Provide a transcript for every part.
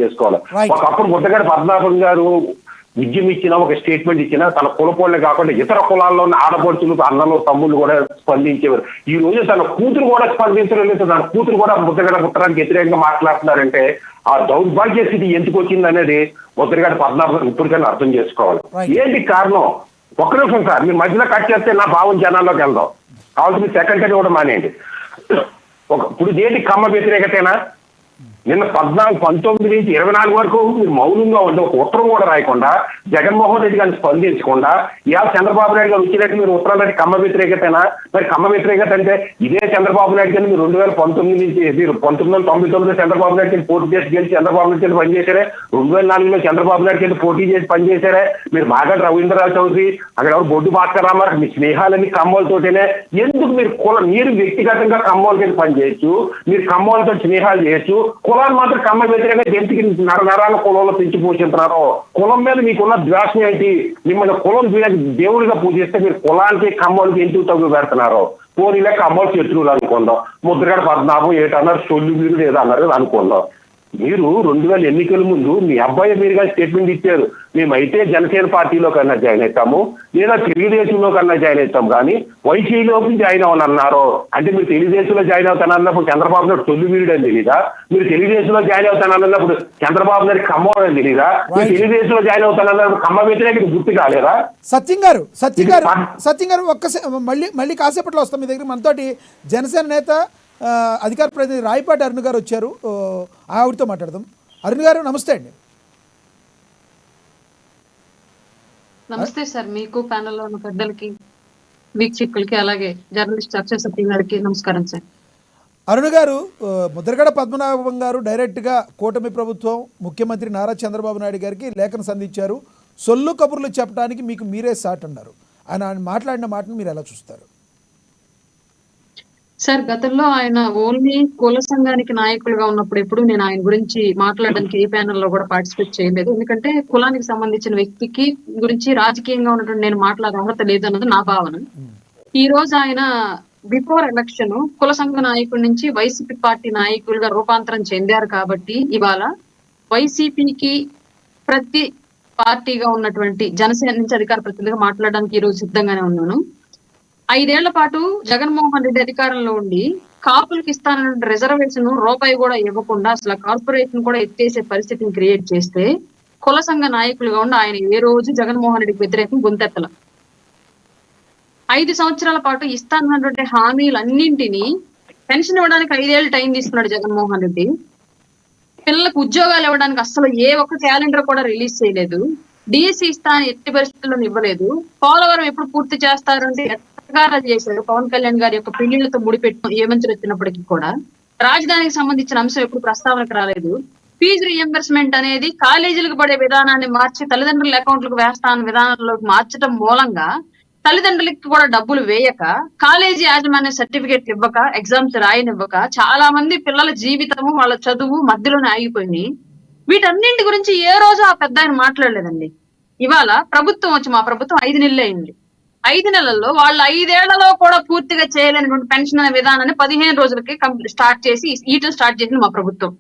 చేసుకోవాలి. ఒకప్పుడు ముద్దగడ పద్మనాభం గారు విద్యం ఇచ్చినా, ఒక స్టేట్మెంట్ ఇచ్చినా తన కులపోళ్ళే కాకుండా ఇతర కులాల్లో ఉన్న ఆడపడుచులు, అన్నలు, తమ్ముళ్ళు కూడా స్పందించేవారు. ఈ రోజు తన కూతురు కూడా స్పందించడం లేదు. తన కూతురు కూడా ముద్దగడ పుట్టడానికి వ్యతిరేకంగా మాట్లాడుతున్నారంటే ఆ దౌర్భాగ్య స్థితి ఎందుకు వచ్చింది అనేది ముద్దగడ పద్మనాభం ఇప్పటికైనా అర్థం చేసుకోవాలి. ఏంటి కారణం? ఒక్క నిమిషం సార్, మీరు మధ్యలో కట్ చేస్తే నా భావం జనాల్లోకి వెళ్దాం. కావాల్సి మీరు సెకండ్ కూడా మానేయండి. ఇప్పుడు ఏంటి కమ్మ వ్యతిరేకతేనా? నిన్న 19 నుంచి 24 వరకు మీరు మౌనంగా ఉండి ఒక ఉత్తరం కూడా రాయకుండా, జగన్మోహన్ రెడ్డి గారిని స్పందించకుండా, ఇవాళ చంద్రబాబు నాయుడు గారు వచ్చినట్టు మీరు ఉత్తరం రాసి కమ్మ వ్యతిరేకతేనా? మరి కమ్మ వ్యతిరేకత అంటే ఇదే చంద్రబాబు నాయుడు గారిని మీరు 2019 నుంచి, మీరు 1999 చంద్రబాబు నాయుడు గారిని పోటీ చేసి గెలిచి చంద్రబాబు నాయుడు గారిని పనిచేశారే, 2004లో చంద్రబాబు నాయుడు గారిని పోటీ చేసి పనిచేశారే, మీరు మాగంటి రవీంద్రరావు చౌదరి, అక్కడ ఎవరు బొడ్డు భాస్కర్ రామారావు, మీ స్నేహాలన్నీ కమ్మోలతోటేనే. ఎందుకు మీరు వ్యక్తిగతంగా కమ్మోలకి పనిచేయచ్చు, మీరు కమ్మోలతో స్నేహాలు చేయొచ్చు, కులాన్ని మాత్రం కమ్మ వ్యతిరేకంగా ఎందుకు నరాల కులంలో పెంచి పోషిస్తున్నారు? కులం మీద మీకున్న ద్వేషం ఏంటి? మిమ్మల్ని కులం దేవుడిగా పూజిస్తే మీరు కులానికి కమ్మోలకి ఎందుకు తగ్గు పెడుతున్నారు? పోనీలే కమ్మోలు శత్రువులు అనుకుందాం, ముద్రగడ పద్మనాభం ఏటన్నారు, సొల్లు మీరు ఏదో అన్నారు అనుకుందాం. మీరు 2000 ఎన్నికల ముందు మీ అబ్బాయి మీరుగా స్టేట్మెంట్ ఇచ్చారు, మేమైతే జనసేన పార్టీలో కన్నా జాయిన్ అవుతాము, లేదా తెలుగుదేశంలో కన్నా జాయిన్ అవుతాం, కానీ వైసీపీలోకి జాయిన్ అవనన్నారు. అంటే మీరు తెలుగుదేశంలో జాయిన్ అవుతానన్నప్పుడు చంద్రబాబు నాయుడు తొలి వీరుడు అని తెలీదా? మీరు తెలుగుదేశంలో జాయిన్ అవుతానన్నప్పుడు చంద్రబాబు నాయుడు కమ్మ అని తెలీదా? మీరు తెలుగుదేశంలో జాయిన్ అవుతానన్నప్పుడు కమ్మ వ్యతిరేకత గుర్తు కాలేదా? సత్యం గారు మళ్ళీ కాసేపట్లో వస్తాం మీ దగ్గర. మనతోటి జనసేన నేత అధికార ప్రతినిధి రాయపాటి అరుణ్ గారు వచ్చారు, ఆవిడతో మాట్లాడదాం. అరుణ్ గారు నమస్తే అండి. నమస్తే సార్, మీకు ప్యానెల్లో ఉన్న పెద్దలకి, వీక్షకులకి, అలాగే జర్నలిస్ట్ అక్షయ్ సత్యం గారికి నమస్కారం సార్. అరుణ్ గారు, ముద్రగడ పద్మనాభం గారు డైరెక్ట్గా కూటమి ప్రభుత్వం, ముఖ్యమంత్రి నారా చంద్రబాబు నాయుడు గారికి లేఖను సంధించారు. సొల్లు కబుర్లు చెప్పడానికి మీకు మీరే సాట్ అన్నారు. ఆయన మాట్లాడిన మాటను మీరు ఎలా చూస్తారు? సార్, గతంలో ఆయన ఓన్లీ కుల సంఘానికి నాయకులుగా ఉన్నప్పుడు ఎప్పుడు నేను ఆయన గురించి మాట్లాడడానికి ఏ ప్యానెల్లో కూడా పార్టిసిపేట్ చేయలేదు. ఎందుకంటే కులానికి సంబంధించిన వ్యక్తికి గురించి రాజకీయంగా ఉన్నటువంటి నేను మాట్లాడే అర్హత లేదన్నది నా భావన. ఈ రోజు ఆయన బిఫోర్ ఎలక్షన్ కుల సంఘ నాయకుడి నుంచి వైసీపీ పార్టీ నాయకులుగా రూపాంతరం చెందారు కాబట్టి ఇవాళ వైసీపీకి ప్రతి పార్టీగా ఉన్నటువంటి జనసేన నుంచి అధికార ప్రతినిధిగా మాట్లాడడానికి ఈ రోజు సిద్ధంగానే ఉన్నాను. 5 ఏళ్ల పాటు జగన్మోహన్ రెడ్డి అధికారంలో ఉండి కాపులకు ఇస్తానన్న రిజర్వేషన్ రూపాయి కూడా ఇవ్వకుండా అసలు కార్పొరేషన్ కూడా ఎత్తేసే పరిస్థితిని క్రియేట్ చేస్తే కుల సంఘ నాయకులుగా ఉండి ఆయన ఏ రోజు జగన్మోహన్ రెడ్డికి వ్యతిరేకం గొంతెత్తల. 5 సంవత్సరాల పాటు ఇస్తానన్నటువంటి హామీలన్నింటినీ పెన్షన్ ఇవ్వడానికి 5 ఏళ్ళు టైం తీసుకున్నాడు జగన్మోహన్ రెడ్డి. పిల్లలకు ఉద్యోగాలు ఇవ్వడానికి అసలు ఏ ఒక్క క్యాలెండర్ కూడా రిలీజ్ చేయలేదు. డిఎస్సి ఇస్తా ఎట్టి పరిస్థితుల్లో ఇవ్వలేదు. పోలవరం ఎప్పుడు పూర్తి చేస్తారు అంటే చేశారు. పవన్ కళ్యాణ్ గారి యొక్క పెళ్లిళ్లతో ముడిపెట్టు ఏమంచలు వచ్చినప్పటికీ కూడా రాజధానికి సంబంధించిన అంశం ఎప్పుడు ప్రస్తావనకు రాలేదు. ఫీజు రియంబర్స్మెంట్ అనేది కాలేజీలకు పడే విధానాన్ని మార్చి తల్లిదండ్రుల అకౌంట్లకు వేస్తాన విధానంలోకి మార్చడం మూలంగా తల్లిదండ్రులకి కూడా డబ్బులు వేయక, కాలేజీ యాజమాన్య సర్టిఫికేట్లు ఇవ్వక, ఎగ్జామ్స్ రాయనివ్వక చాలా మంది పిల్లల జీవితము, వాళ్ళ చదువు మధ్యలోనే ఆగిపోయింది. వీటన్నింటి గురించి ఏ రోజు ఆ పెద్ద ఆయన మాట్లాడలేదండి. ఇవాళ ప్రభుత్వం వచ్చి, మా ప్రభుత్వం 5 నెలలు అయింది. 5 నెలల్లో వాళ్ళు 5 ఏళ్లలో కూడా పూర్తిగా చేయలేనటువంటి పెన్షన్ అనే విధానాన్ని 15 రోజులకి స్టార్ట్ చేసింది మా ప్రభుత్వం.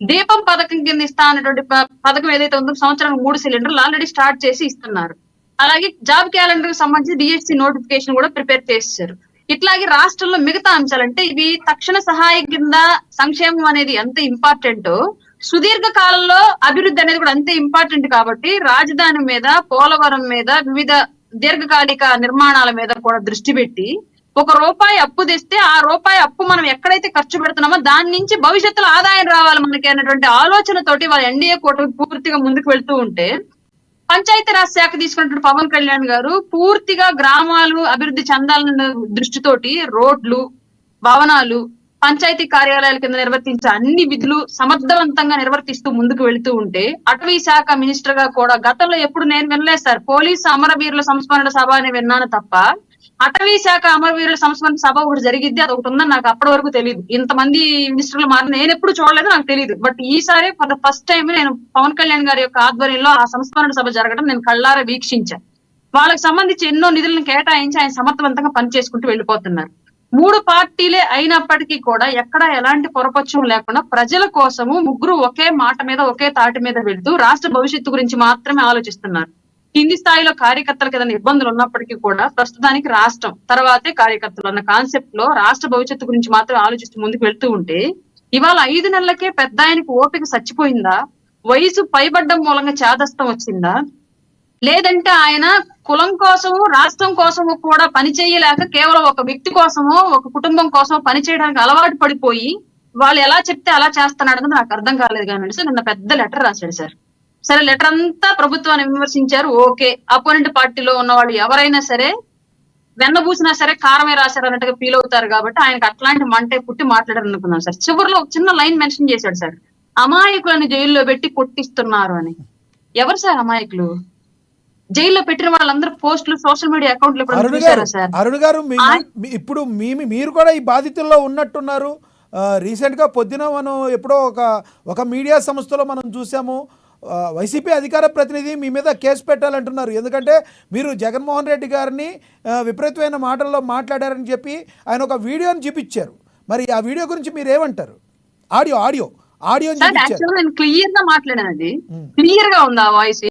దీపం పథకం కింద ఇస్తా అన్నటువంటి పథకం ఏదైతే ఉందో సంవత్సరానికి 3 సిలిండర్లు ఆల్రెడీ స్టార్ట్ చేసి ఇస్తున్నారు. అలాగే జాబ్ క్యాలెండర్ కి సంబంధించి డిఎస్సి నోటిఫికేషన్ కూడా ప్రిపేర్ చేశారు. ఇట్లాగే రాష్ట్రంలో మిగతా అంశాలంటే ఇవి తక్షణ సహాయం కింద సంక్షేమం అనేది ఎంత ఇంపార్టెంటో సుదీర్ఘ కాలంలో అభివృద్ధి అనేది కూడా అంతే ఇంపార్టెంట్. కాబట్టి రాజధాని మీద, పోలవరం మీద, వివిధ దీర్ఘకాలిక నిర్మాణాల మీద కూడా దృష్టి పెట్టి ₹1 అప్పు తెస్తే ఆ రూపాయి అప్పు మనం ఎక్కడైతే ఖర్చు పెడుతున్నామో దాని నుంచి భవిష్యత్తులో ఆదాయం రావాలి మనకి అనేటువంటి ఆలోచనతోటి వాళ్ళ ఎన్డీఏ కూటమి పూర్తిగా ముందుకు వెళ్తూ ఉంటే, పంచాయతీరాజ్ శాఖ తీసుకున్నటువంటి పవన్ కళ్యాణ్ గారు పూర్తిగా గ్రామాలు అభివృద్ధి చెందాలన్న దృష్టితోటి రోడ్లు, భవనాలు, పంచాయతీ కార్యాలయాల కింద నిర్వర్తించే అన్ని విధులు సమర్థవంతంగా నిర్వర్తిస్తూ ముందుకు వెళుతూ ఉంటే, అటవీ శాఖ మినిస్టర్ గా కూడా గతంలో ఎప్పుడు నేను వినలేదు సార్. పోలీసు అమరవీరుల సంస్మరణ సభ అని విన్నాను తప్ప అటవీ శాఖ అమరవీరుల సంస్మరణ సభ ఒకటి జరిగిద్ది, అది ఒకటి ఉందని నాకు అప్పటి వరకు తెలియదు. ఇంతమంది మినిస్టర్లు మాత్రం నేను ఎప్పుడు చూడలేదు, నాకు తెలియదు. బట్ ఈసారి ఫర్ ద ఫస్ట్ టైం నేను పవన్ కళ్యాణ్ గారి యొక్క ఆధ్వర్యంలో ఆ సంస్మరణ సభ జరగడం నేను కళ్ళారా వీక్షించాను. వాళ్ళకి సంబంధించి ఎన్నో నిధులను కేటాయించి ఆయన సమర్థవంతంగా పనిచేసుకుంటూ వెళ్ళిపోతున్నారు. 3 పార్టీలే అయినప్పటికీ కూడా ఎక్కడ ఎలాంటి పొరపక్షం లేకుండా ప్రజల కోసము ముగ్గురు ఒకే మాట మీద ఒకే తాటి మీద వెళ్తూ రాష్ట్ర భవిష్యత్తు గురించి మాత్రమే ఆలోచిస్తున్నారు. కింది స్థాయిలో కార్యకర్తలకు ఏదైనా ఇబ్బందులు ఉన్నప్పటికీ కూడా ప్రస్తుతానికి రాష్ట్రం తర్వాతే కార్యకర్తలు అన్న కాన్సెప్ట్ లో రాష్ట్ర భవిష్యత్తు గురించి మాత్రం ఆలోచిస్తూ ముందుకు వెళ్తూ ఉంటే, ఇవాళ 5 నెలలకే పెద్ద ఆయనకు ఓపిక చచ్చిపోయిందా, వయసు పైబడ్డం మూలంగా చేదస్తం వచ్చిందా, లేదంటే ఆయన కులం కోసము రాష్ట్రం కోసము కూడా పని చేయలేక కేవలం ఒక వ్యక్తి కోసమో ఒక కుటుంబం కోసమో పని చేయడానికి అలవాటు పడిపోయి వాళ్ళు ఎలా చెప్తే అలా చేస్తున్నాడు అన్నది నాకు అర్థం కాలేదు. కానీ సార్ నిన్న పెద్ద లెటర్ రాశాడు సార్. సరే లెటర్ అంతా ప్రభుత్వాన్ని విమర్శించారు, ఓకే. అపోనెంట్ పార్టీలో ఉన్న వాళ్ళు ఎవరైనా సరే వెన్నబూసినా సరే కారమే రాశారు అన్నట్టుగా ఫీల్ అవుతారు కాబట్టి ఆయనకు అట్లాంటి మంటే పుట్టి మాట్లాడారు అనుకున్నాను సార్. చివరిలో ఒక చిన్న లైన్ మెన్షన్ చేశాడు సార్, అమాయకులను జైల్లో పెట్టి కొట్టిస్తున్నారు అని. ఎవరు సార్ అమాయకులు? జైల్లో పెట్టిన వాళ్ళందరూ పోస్టులు సోషల్ మీడియా అకౌంట్లు చూసారా సార్? అరుణ్ గారు ఇప్పుడు మీరు కూడా ఈ బాధితుల్లో ఉన్నట్టున్నారు. రీసెంట్ గా పొద్దున మనం ఎప్పుడో ఒక మీడియా సంస్థలో మనం చూసాము, వైసీపీ అధికార ప్రతినిధి మీ మీద కేసు పెట్టాలంటున్నారు. ఎందుకంటే మీరు జగన్మోహన్ రెడ్డి గారిని విపరీతమైన మాటల్లో మాట్లాడారని చెప్పి ఆయన ఒక వీడియోని చూపించారు. మరి ఆ వీడియో గురించి మీరు ఏమంటారు? ఆడియో నేను క్లియర్ గా మాట్లాడాను, అది క్లియర్ గా ఉంది ఆ వాయిస్.